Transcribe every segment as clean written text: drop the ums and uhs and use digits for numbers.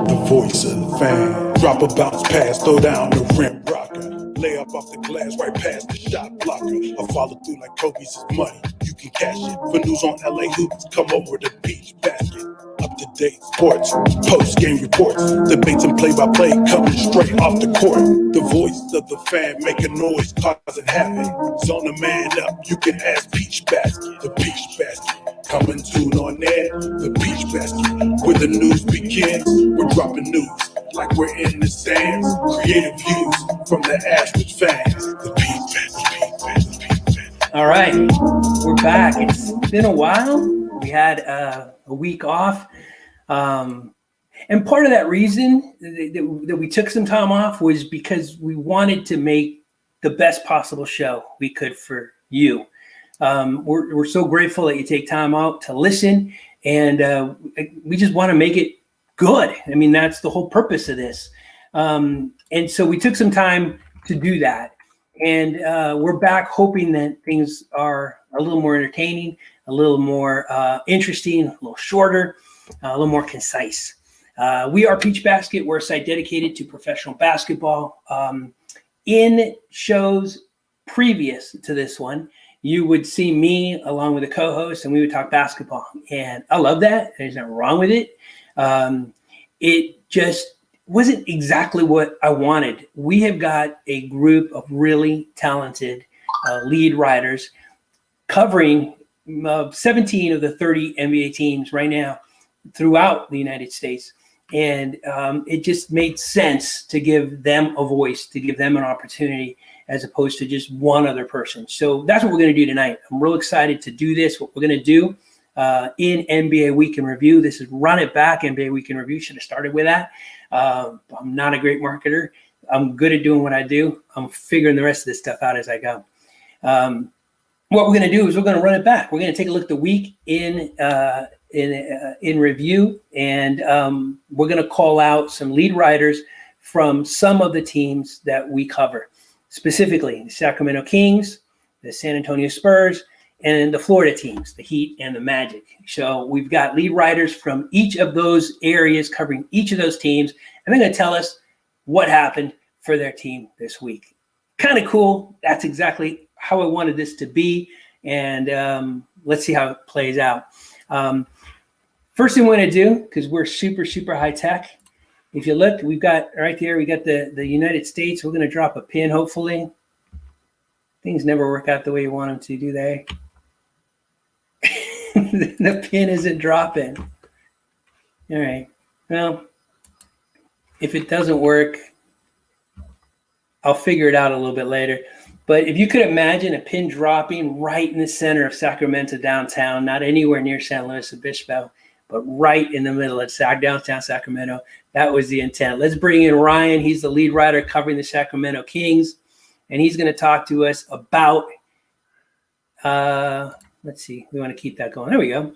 The voice of the fan. Drop a bounce pass, throw down the rim rocker. Lay up off the glass right past the shot blocker. I follow through like Kobe's is money. You can cash it. For news on LA hoops, come over to Beach Basket. Up to date sports, post game reports, debates and play by play coming straight off the court. The voice of the fan making noise, causing havoc. Zone the man up, you can ask Peach Basket. The Peach Basket. Coming soon on air, the Peach Basket, where the news begins. We're dropping news like we're in the stands. Creative views from the average fans. The Peach Basket, the Peach Basket. All right, we're back. It's been a while. We had a week off. And part of that reason that we took some time off was because we wanted to make the best possible show we could for you. We're so grateful that you take time out to listen, and we just want to make it good. I mean, that's the whole purpose of this. And so we took some time to do that. And we're back hoping that things are a little more entertaining, a little more interesting, a little shorter, a little more concise. We are Peach Basket. We're a site dedicated to professional basketball. In shows previous to this one, you would see me along with a co-host, and we would talk basketball. And I love that. There's nothing wrong with it. It just wasn't exactly what I wanted. We have got a group of really talented lead writers covering 17 of the 30 NBA teams right now throughout the United States. And it just made sense to give them a voice, to give them an opportunity, as opposed to just one other person. So that's what we're going to do tonight. I'm real excited to do this. What we're going to do in NBA Week in Review. This is Run It Back NBA Week in Review. Should have started with that. I'm not a great marketer. I'm good at doing what I do. I'm figuring the rest of this stuff out as I go. What we're going to do is we're going to run it back. We're going to take a look at the week in review, and we're going to call out some lead writers from some of the teams that we cover, specifically the Sacramento Kings, the San Antonio Spurs, and the Florida teams, the Heat and the Magic. So we've got lead writers from each of those areas covering each of those teams, and they're going to tell us what happened for their team this week. Kind of cool. That's exactly how I wanted this to be, and let's see how it plays out. First thing we're going to do, because we're super, super high tech, if you look, we've got right there, we got the United States. We're going to drop a pin, hopefully. Things never work out the way you want them to, do they? The pin isn't dropping. All right. Well, if it doesn't work, I'll figure it out a little bit later. But if you could imagine a pin dropping right in the center of Sacramento downtown, not anywhere near San Luis Obispo, but right in the middle of downtown Sacramento, that was the intent. Let's bring in Ryan. He's the lead writer covering the Sacramento Kings, and he's going to talk to us about let's see. We want to keep that going. There we go.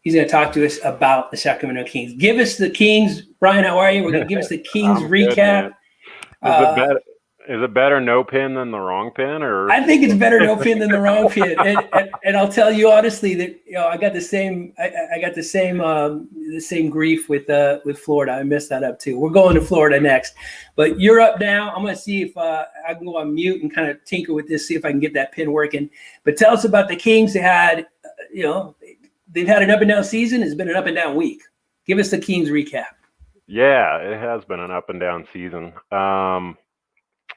He's going to talk to us about the Sacramento Kings. Give us the Kings. Brian, how are you? We're going to give us the Kings recap. Is it better no pin than the wrong pin, or? I think it's better no pin than the wrong pin. And I'll tell you honestly that I got the same. I got the same grief with Florida. I messed that up too. We're going to Florida next, but you're up now. I'm going to see if I can go on mute and kind of tinker with this, see if I can get that pin working. But tell us about the Kings. They had, they've had an up and down season. It's been an up and down week. Give us the Kings recap. Yeah, it has been an up and down season.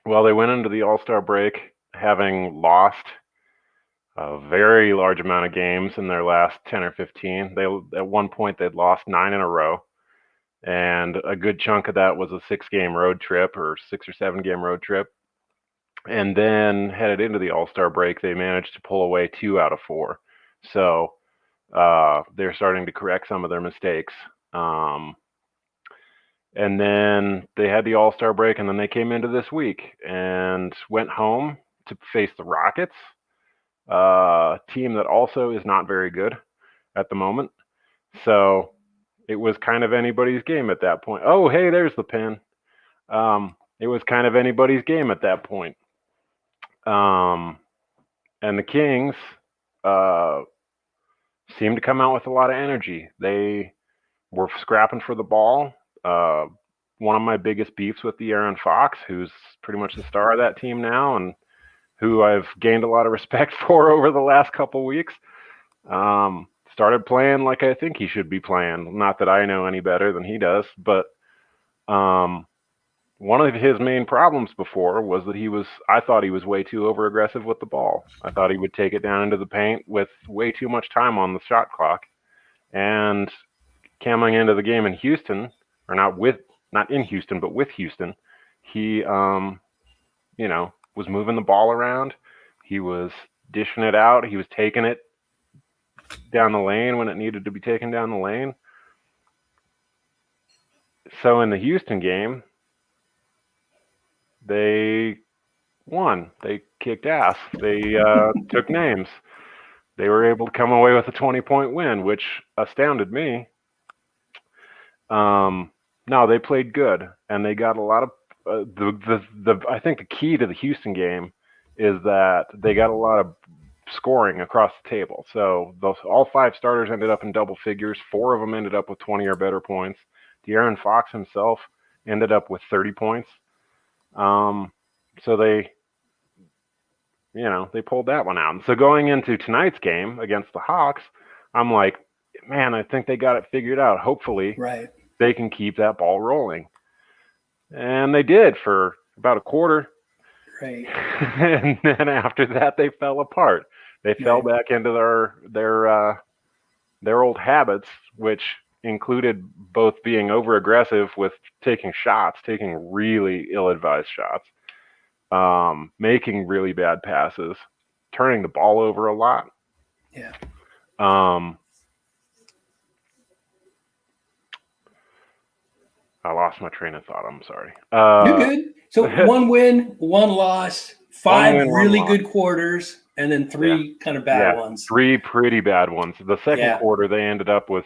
Well, they went into the All-Star break having lost a very large amount of games in their last 10 or 15. At one point, they'd lost 9 in a row, and a good chunk of that was a 6-game road trip or 6 or 7-game road trip. And then headed into the All-Star break, they managed to pull away 2 out of 4. So they're starting to correct some of their mistakes. And then they had the All-Star break, and then they came into this week and went home to face the Rockets, a team that also is not very good at the moment. So it was kind of anybody's game at that point. Oh, hey, there's the pin. It was kind of anybody's game at that point. And the Kings seemed to come out with a lot of energy. They we're scrapping for the ball. One of my biggest beefs with De'Aaron Fox, who's pretty much the star of that team now, and who I've gained a lot of respect for over the last couple weeks, started playing like I think he should be playing. Not that I know any better than he does, but one of his main problems before was that I thought he was way too over aggressive with the ball. I thought he would take it down into the paint with way too much time on the shot clock. And coming into the game in Houston, or not in Houston, but with Houston, he, was moving the ball around. He was dishing it out. He was taking it down the lane when it needed to be taken down the lane. So in the Houston game, they won. They kicked ass. They took names. They were able to come away with a 20-point win, which astounded me. No, they played good, and they got a lot of I think the key to the Houston game is that they got a lot of scoring across the table. So all 5 starters ended up in double figures. 4 of them ended up with 20 or better points. De'Aaron Fox himself ended up with 30 points. So they pulled that one out. And so going into tonight's game against the Hawks, I'm like, man, I think they got it figured out. Hopefully they can keep that ball rolling. And they did for about a quarter. Right. And then after that, they fell apart. They fell back into their old habits, which included both being over aggressive with taking really ill-advised shots, making really bad passes, turning the ball over a lot. Yeah. I lost my train of thought. I'm sorry. You're good. So 1 win, 1 loss, 5 really good quarters, and then 3 kind of bad ones. 3 pretty bad ones. The second quarter, they ended up with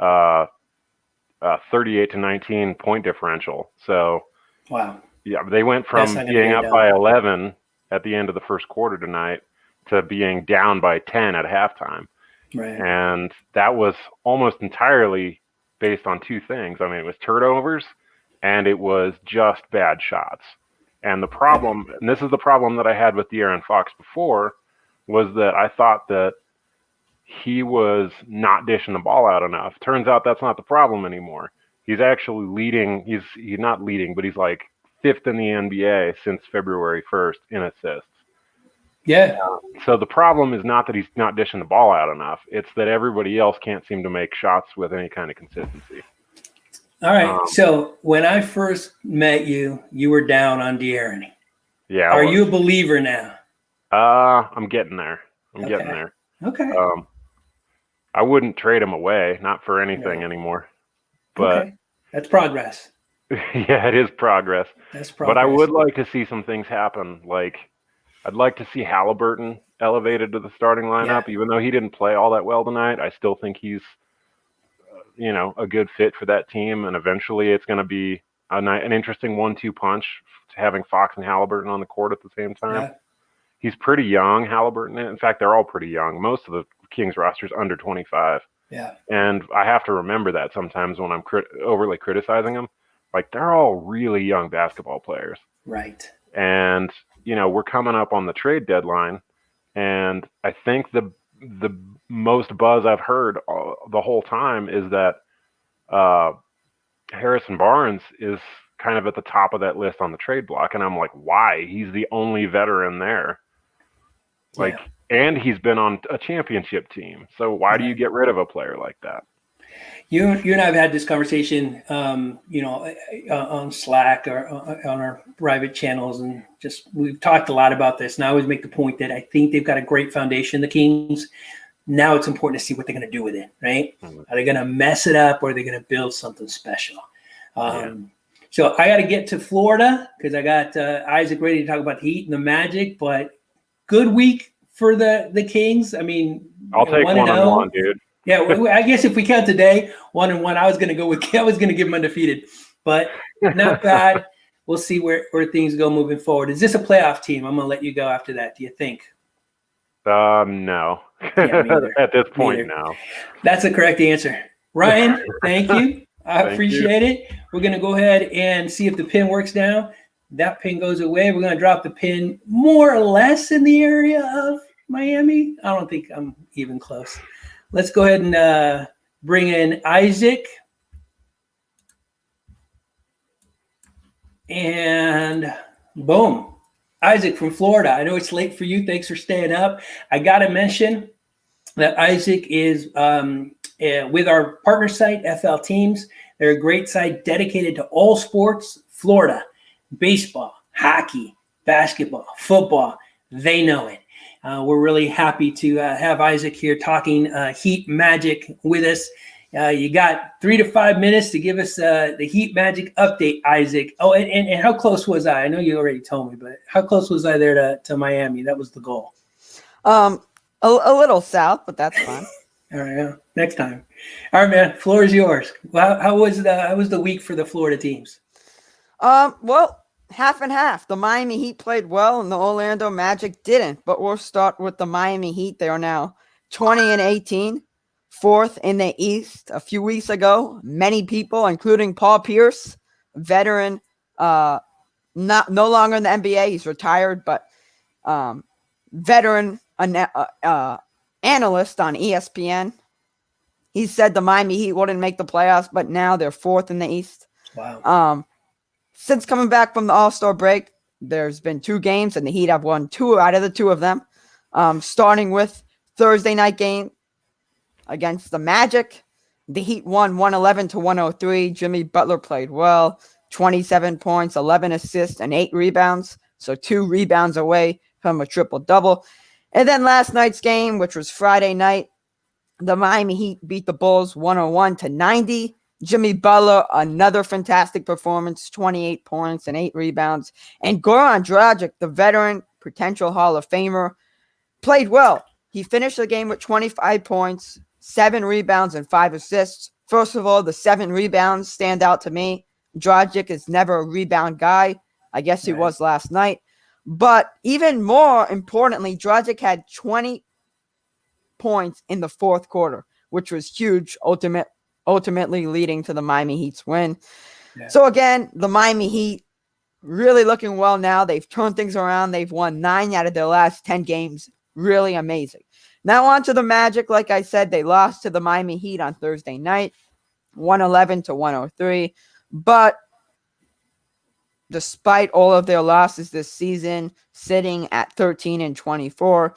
38-19 point differential. So, wow. Yeah, they went from being up by 11 at the end of the first quarter tonight to being down by 10 at halftime. Right. And that was almost entirely based on 2 things. I mean, it was turnovers and it was just bad shots. And the problem, and this is the problem that I had with De'Aaron Fox before, was that I thought that he was not dishing the ball out enough. Turns out that's not the problem anymore. He's actually leading. He's not leading, but he's like 5th in the NBA since February 1st in assists. Yeah. So the problem is not that he's not dishing the ball out enough. It's that everybody else can't seem to make shots with any kind of consistency. All right. So when I first met you, you were down on De'Aaron. Yeah. Are you a believer now? I'm getting there. Getting there. Okay. I wouldn't trade him away, not for anything anymore. But that's progress. Yeah, it is progress. That's progress. But I would like to see some things happen. Like, I'd like to see Halliburton elevated to the starting lineup, even though he didn't play all that well tonight. I still think he's, a good fit for that team. And eventually it's going to be an interesting 1-2 punch, having Fox and Halliburton on the court at the same time. Yeah. He's pretty young, Halliburton. In fact, they're all pretty young. Most of the Kings roster is under 25. Yeah. And I have to remember that sometimes when I'm overly criticizing them. Like, they're all really young basketball players. Right. And, we're coming up on the trade deadline. And I think the most buzz I've heard the whole time is that Harrison Barnes is kind of at the top of that list on the trade block. And I'm like, why? He's the only veteran there. And he's been on a championship team. So why do you get rid of a player like that? You and I have had this conversation, on Slack or on our private channels, and we've talked a lot about this. And I always make the point that I think they've got a great foundation, the Kings. Now it's important to see what they're going to do with it, right? Mm-hmm. Are they going to mess it up, or are they going to build something special? So I got to get to Florida because I got Isaac ready to talk about the Heat and the Magic. But good week for the Kings. I mean, I'll take 1-1, dude. Yeah, I guess if we count today, 1-1, I was going to give them undefeated, but not bad. We'll see where things go moving forward. Is this a playoff team? I'm going to let you go after that. Do you think? No. Yeah, at this point, no. That's the correct answer. Ryan, thank you. I Thank appreciate it. We're going to go ahead and see if the pin works now. That pin goes away. We're going to drop the pin more or less in the area of Miami. I don't think I'm even close. Let's go ahead and bring in Isaac. And boom. Isaac from Florida. I know it's late for you. Thanks for staying up. I got to mention that Isaac is with our partner site, FL Teams. They're a great site dedicated to all sports, Florida, baseball, hockey, basketball, football. They know it. We're really happy to have Isaac here talking Heat Magic with us. You got 3 to 5 minutes to give us the Heat Magic update, Isaac. Oh, and how close was I? I know you already told me, but how close was I there to Miami? That was the goal. A little south, but that's fine. All right, yeah. Next time. All right, man. Floor is yours. How was the week for the Florida teams? Well, half and half. The Miami Heat played well, and the Orlando Magic didn't. But we'll start with the Miami Heat. They are now 20-18, fourth in the East. A few weeks ago, many people, including Paul Pierce, veteran, no longer in the NBA. He's retired, but veteran analyst on ESPN. He said the Miami Heat wouldn't make the playoffs, but now they're fourth in the East. Wow. Since coming back from the All-Star break, there's been 2 games, and the Heat have won 2 out of the 2 of them. Starting with Thursday night game against the Magic. The Heat won 111-103. Jimmy Butler played well, 27 points, 11 assists, and 8 rebounds. So 2 rebounds away from a triple-double. And then last night's game, which was Friday night, the Miami Heat beat the Bulls 101-90. Jimmy Butler, another fantastic performance, 28 points and 8 rebounds. And Goran Dragic, the veteran potential Hall of Famer, played well. He finished the game with 25 points, 7 rebounds, and 5 assists. First of all, the 7 rebounds stand out to me. Dragic is never a rebound guy. I guess he was last night. But even more importantly, Dragic had 20 points in the fourth quarter, which was huge, ultimately leading to the Miami Heat's win. Yeah. So again, the Miami Heat really looking well now. They've turned things around. They've won 9 out of their last 10 games. Really amazing. Now on to the Magic. Like I said, they lost to the Miami Heat on Thursday night, 111-103. But despite all of their losses this season, sitting at 13-24,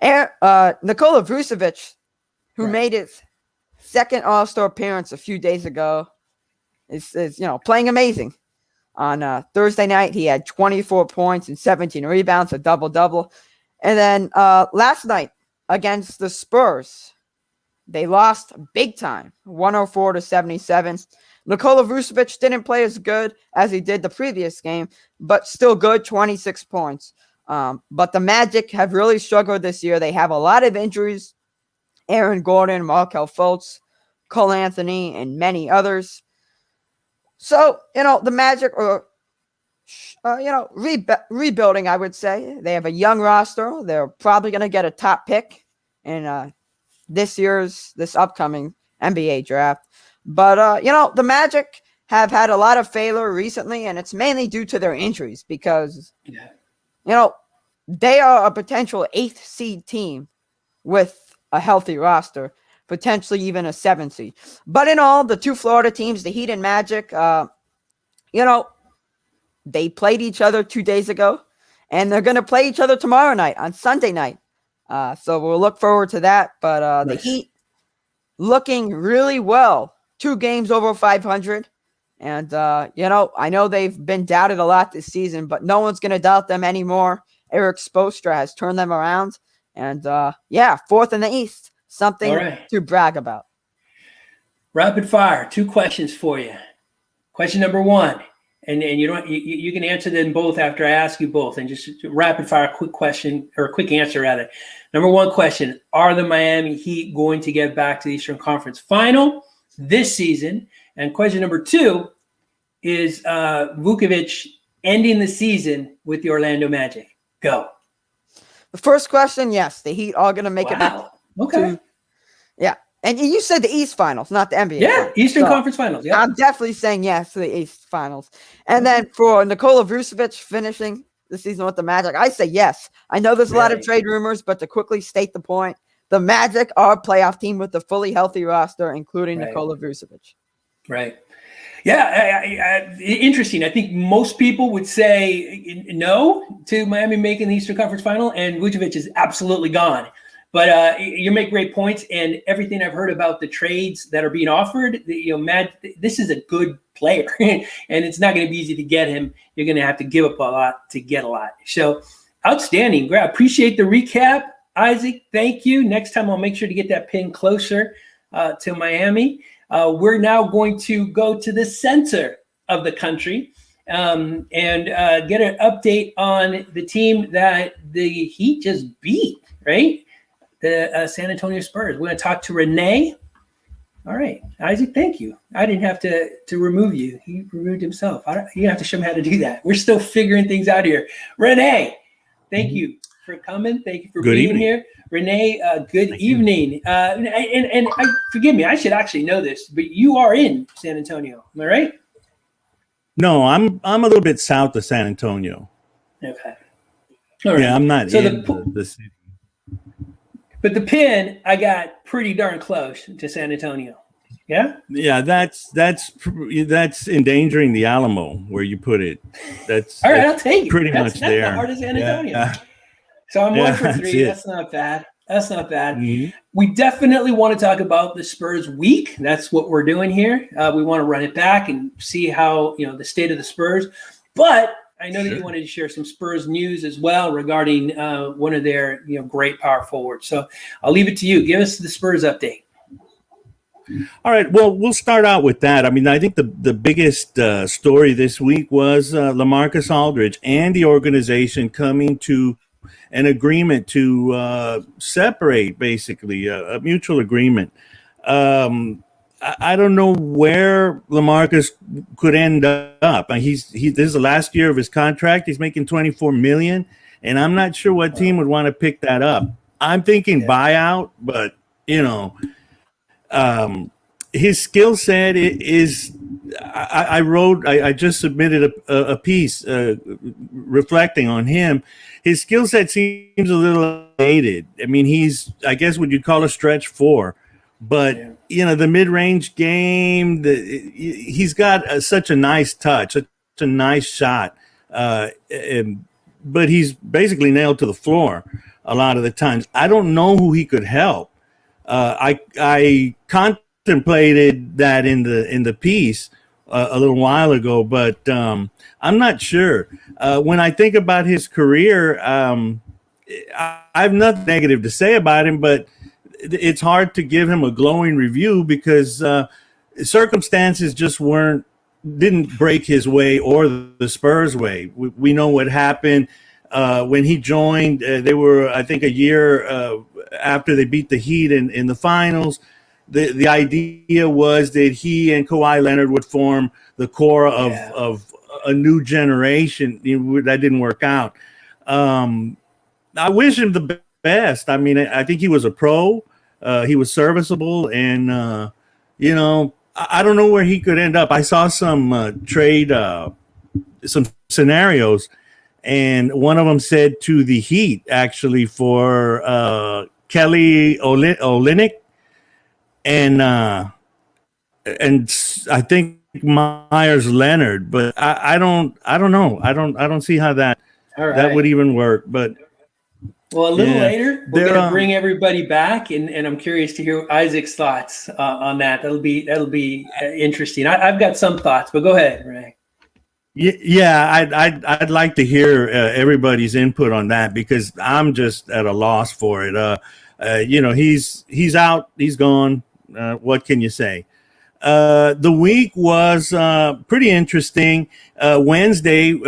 Nikola Vucevic, who made his second All-Star appearance a few days ago, is playing amazing. On Thursday night, he had 24 points and 17 rebounds, a double-double. And then last night against the Spurs, they lost big time, 104-77. Nikola Vucevic didn't play as good as he did the previous game, but still good, 26 points. But the Magic have really struggled this year. They have a lot of injuries. Aaron Gordon, Markelle Fultz, Cole Anthony, and many others. So, the Magic are, rebuilding, I would say. They have a young roster. They're probably going to get a top pick in this upcoming NBA draft. But, the Magic have had a lot of failure recently, and it's mainly due to their injuries because, they are a potential 8th seed team with a healthy roster, potentially even a 7th seed. But in all, the 2 Florida teams, the Heat and Magic, they played each other 2 days ago, and they're going to play each other tomorrow night on Sunday night. So we'll look forward to that. But the Heat looking really well. 2 games over 500. And, I know they've been doubted a lot this season, but no one's going to doubt them anymore. Eric Spoelstra has turned them around. And, 4th in the East. Something to brag about. Rapid fire. 2 questions for you. Question number 1. And you can answer them both after I ask you both. And just rapid fire, quick question, or a quick answer rather. Number 1 question. Are the Miami Heat going to get back to the Eastern Conference Final this season? And question number 2 is Vucevic ending the season with the Orlando Magic? Go. The first question, yes, the Heat are going to make it back. Okay. And you said the East Finals, not the NBA. Yeah, Finals. Eastern So Conference Finals. Yeah. I'm definitely saying yes to the East Finals. And then for Nikola Vucevic finishing the season with the Magic, I say yes. I know there's a lot of Really? trade rumors, but to quickly state the point, the Magic are a playoff team with a fully healthy roster, including Right. Nikola Vucevic. Right. Yeah, interesting. I think most people would say no to Miami making the Eastern Conference Final, and Vucevic is absolutely gone. But you make great points, and everything I've heard about the trades that are being offered, Matt, this is a good player, and it's not going to be easy to get him. You're going to have to give up a lot to get a lot. So outstanding. I appreciate the recap, Isaac. Thank you. Next time I'll make sure to get that pin closer to Miami. We're now going to go to the center of the country and get an update on the team that the Heat just beat, right? The San Antonio Spurs. We're going to talk to Renee. All right, Isaac, thank you. I didn't have to remove you. He removed himself. You have to show me how to do that. We're still figuring things out here. Renee, thank you for coming. Thank you for being here. Renee, good evening. And forgive me, I should actually know this, but you are in San Antonio. Am I right? No, I'm a little bit south of San Antonio. Okay. All right. Yeah, I'm not so in the city. But the pin, I got pretty darn close to San Antonio. Yeah? Yeah, that's endangering the Alamo where you put it. That's all right. I'll take it. Pretty That's much there. the heart of San Antonio. Yeah. So I'm 1 for 3. That's That's not bad. That's not bad. Mm-hmm. We definitely want to talk about the Spurs week. That's what we're doing here. We want to run it back and see how, the state of the Spurs. But I know that you wanted to share some Spurs news as well regarding one of their, great power forwards. So I'll leave it to you. Give us the Spurs update. All right. Well, we'll start out with that. I mean, I think the biggest story this week was LaMarcus Aldridge and the organization coming to an agreement to separate, basically, a mutual agreement. I don't know where LaMarcus could end up. This is the last year of his contract. He's making $24 million, and I'm not sure what team would want to pick that up. I'm thinking buyout, but his skill set is. I just submitted a piece reflecting on him. His skill set seems a little dated. I mean, I guess what you'd call a stretch 4, but the mid-range game, he's got such a nice touch, such a nice shot, but he's basically nailed to the floor a lot of the times. I don't know who he could help. I contemplated that in the piece a little while ago, but I'm not sure. When I think about his career, I have nothing negative to say about him, but it's hard to give him a glowing review because circumstances just didn't break his way or the Spurs way. We know what happened when he joined. They were, I think, a year after they beat the Heat in the finals. The idea was that he and Kawhi Leonard would form the core of a new generation. That didn't work out. I wish him the best. I mean, I think he was a pro. He was serviceable, and I don't know where he could end up. I saw some trade, some scenarios, and one of them said to the Heat actually for Kelly Olynyk, and I think Myers Leonard, but I don't know. I don't see how that would even work. But well, a little later, we're going to bring everybody back, and I'm curious to hear Isaac's thoughts on that. That'll be interesting. I've got some thoughts, but go ahead, Renee. Yeah, I'd like to hear everybody's input on that because I'm just at a loss for it. He's out, he's gone. What can you say? The week was pretty interesting. Wednesday,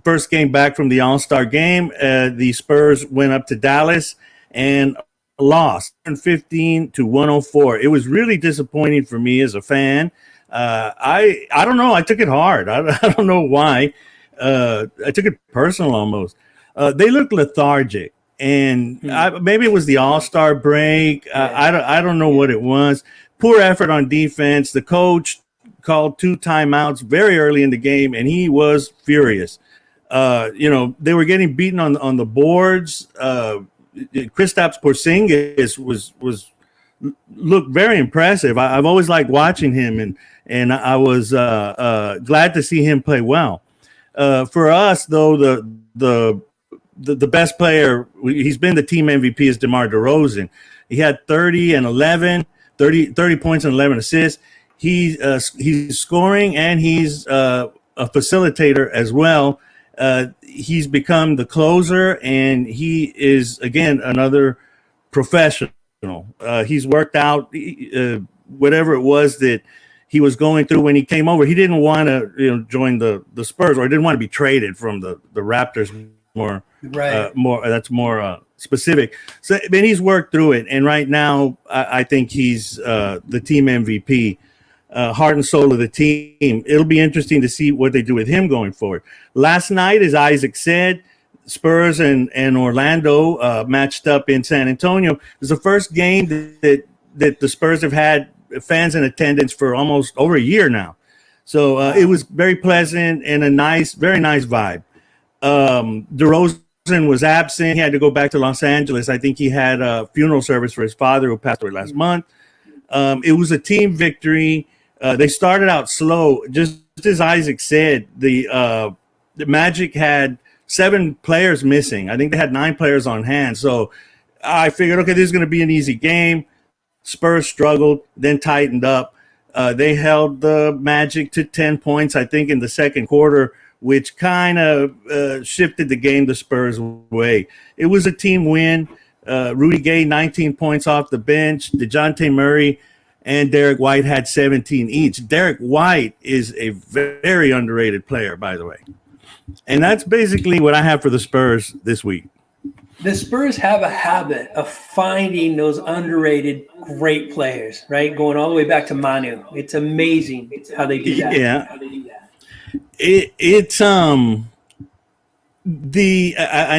first game back from the All-Star game, the Spurs went up to Dallas and lost 115-104. It was really disappointing for me as a fan. I don't know. I took it hard. I don't know why. I took it personal almost. They looked lethargic. And maybe it was the All-Star break. I don't know what it was. Poor effort on defense. The coach called 2 timeouts very early in the game, and he was furious. They were getting beaten on the boards. Kristaps Porzingis was looked very impressive. I've always liked watching him, and I was glad to see him play well. For us, though, the best player, he's been the team MVP, is DeMar DeRozan. He had 30 points and 11 assists. He's scoring, and he's a facilitator as well. He's become the closer, and he is, again, another professional. He's worked out whatever it was that he was going through when he came over. He didn't want to join the Spurs, or he didn't want to be traded from the Raptors. More that's more specific. So, but he's worked through it, and right now I think he's the team MVP. Heart and soul of the team. It'll be interesting to see what they do with him going forward. Last night, as Isaac said, Spurs and Orlando matched up in San Antonio. It was the first game that the Spurs have had fans in attendance for almost over a year now. So it was very pleasant and very nice vibe. DeRozan was absent. He had to go back to Los Angeles. I think he had a funeral service for his father who passed away last month. It was a team victory. They started out slow. Just as Isaac said, the Magic had 7 players missing. I think they had 9 players on hand. So I figured, okay, this is going to be an easy game. Spurs struggled, then tightened up. They held the Magic to 10 points, I think, in the second quarter, which kind of shifted the game the Spurs' way. It was a team win. Rudy Gay, 19 points off the bench. DeJounte Murray and Derek White had 17 each. Derek White is a very underrated player, by the way. And that's basically what I have for the Spurs this week. The Spurs have a habit of finding those underrated great players, right? Going all the way back to Manu. It's amazing how they do that. Yeah. I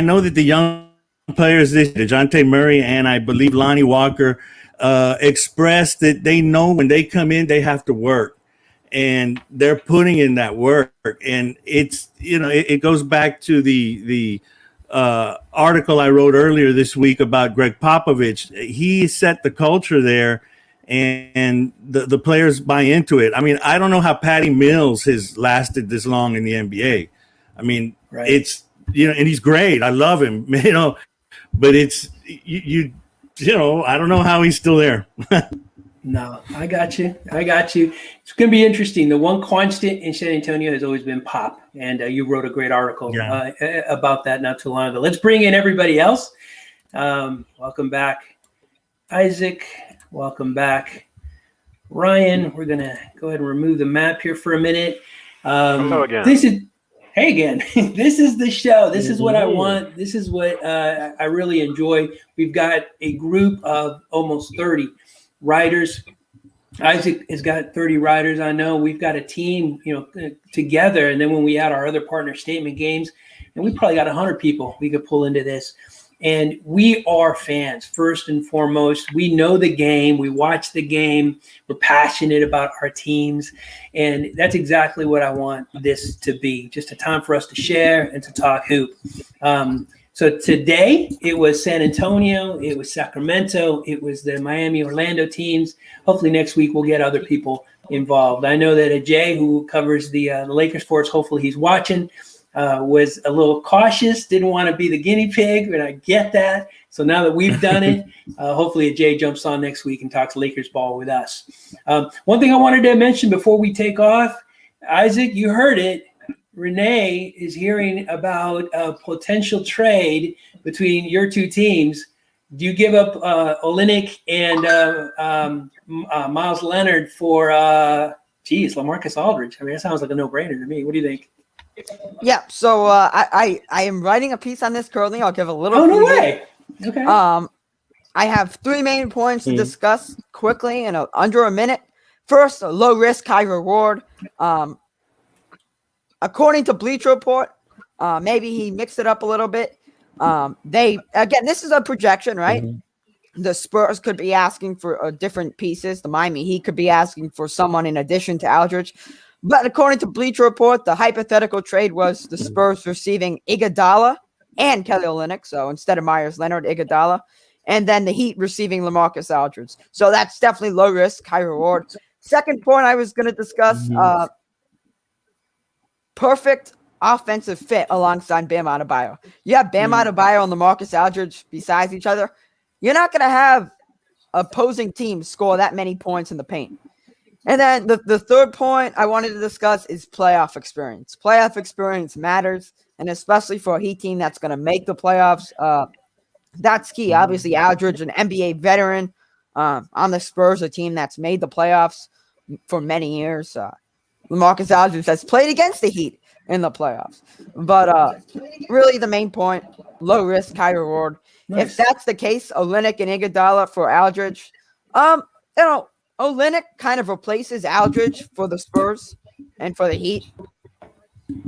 know that the young players, DeJounte Murray and I believe Lonnie Walker, expressed that they know when they come in, they have to work, and they're putting in that work. And it's, it goes back to the article I wrote earlier this week about Greg Popovich. He set the culture there, and the players buy into it. I mean, I don't know how Patty Mills has lasted this long in the NBA. I mean, It's, and he's great. I love him, but it's, I don't know how he's still there. No, I got you. It's going to be interesting. The one constant in San Antonio has always been Pop, and you wrote a great article about that not too long ago. Let's bring in everybody else. Welcome back, Isaac. Welcome back, Ryan. We're going to go ahead and remove the map here for a minute. Hello again. Hey again. This is the show. This is what I want. This is what I really enjoy. We've got a group of almost 30 writers. Isaac has got 30 writers. I know we've got a team, together. And then when we add our other partner statement games, and we probably got 100 people we could pull into this. And we are fans, first and foremost. We know the game. We watch the game. We're passionate about our teams. And that's exactly what I want this to be, just a time for us to share and to talk hoop. So today it was San Antonio, it was Sacramento, it was the Miami, Orlando teams. Hopefully next week we'll get other people involved. I know that Jay, who covers the Lakers for us, hopefully he's watching, was a little cautious, didn't want to be the guinea pig, and I get that. So now that we've done it, hopefully Jay jumps on next week and talks Lakers ball with us. One thing I wanted to mention before we take off, Isaac, you heard it. Renee is hearing about a potential trade between your two teams. Do you give up Olynyk and Miles Leonard for LaMarcus Aldridge? I mean, that sounds like a no-brainer to me. What do you think? Yeah, so I am writing a piece on this currently. I'll give a little. Oh, no way. Okay. I have 3 main points to discuss quickly in under a minute. First, a low risk, high reward. According to Bleacher Report, maybe he mixed it up a little bit. This is a projection, right? Mhm. The Spurs could be asking for different pieces. The Miami Heat could be asking for someone in addition to Aldridge. But according to Bleacher Report, the hypothetical trade was the Spurs receiving Iguodala and Kelly Olynyk. So instead of Myers Leonard, Iguodala. And then the Heat receiving LaMarcus Aldridge. So that's definitely low risk, high reward. Second point I was going to discuss, Mhm. perfect offensive fit alongside Bam Adebayo. You have Bam Adebayo and LaMarcus Aldridge besides each other. You're not going to have opposing teams score that many points in the paint. And then the third point I wanted to discuss is playoff experience. Playoff experience matters, and especially for a Heat team that's going to make the playoffs. That's key. Obviously, Aldridge, an NBA veteran on the Spurs, a team that's made the playoffs for many years. LaMarcus Aldridge has played against the Heat in the playoffs. But really the main point, low risk, high reward. Nice. If that's the case, Olynyk and Iguodala for Aldridge, Olynyk kind of replaces Aldridge for the Spurs, and for the Heat,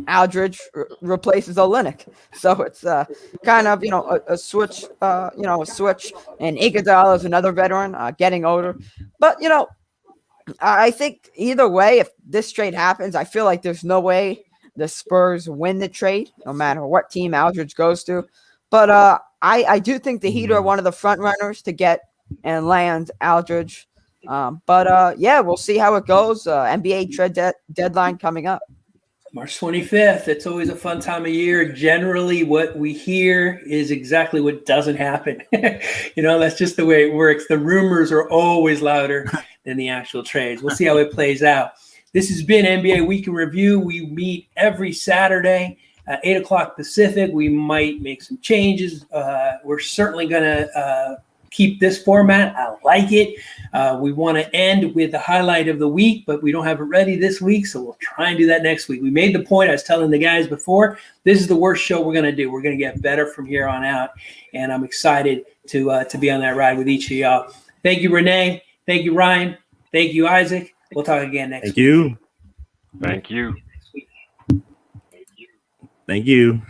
Aldridge replaces Olynyk. So it's kind of a switch, a switch. And Iguodala is another veteran, getting older, but I think either way, if this trade happens, I feel like there's no way the Spurs win the trade, no matter what team Aldridge goes to. But I do think the Heat are one of the front runners to get and land Aldridge. Yeah, we'll see how it goes. NBA trade deadline coming up. March 25th. It's always a fun time of year. Generally, what we hear is exactly what doesn't happen. That's just the way it works. The rumors are always louder than the actual trades. We'll see how it plays out. This has been NBA Week in Review. We meet every Saturday at 8 o'clock Pacific. We might make some changes. We're certainly going to keep this format. I like it. We want to end with the highlight of the week, but we don't have it ready this week, so we'll try and do that next week. We made the point, I was telling the guys before, this is the worst show we're going to do. We're going to get better from here on out, and I'm excited to be on that ride with each of y'all. Thank you, Renee. Thank you, Ryan. Thank you, Isaac. We'll talk again next week. Thank you. Thank you. Thank you.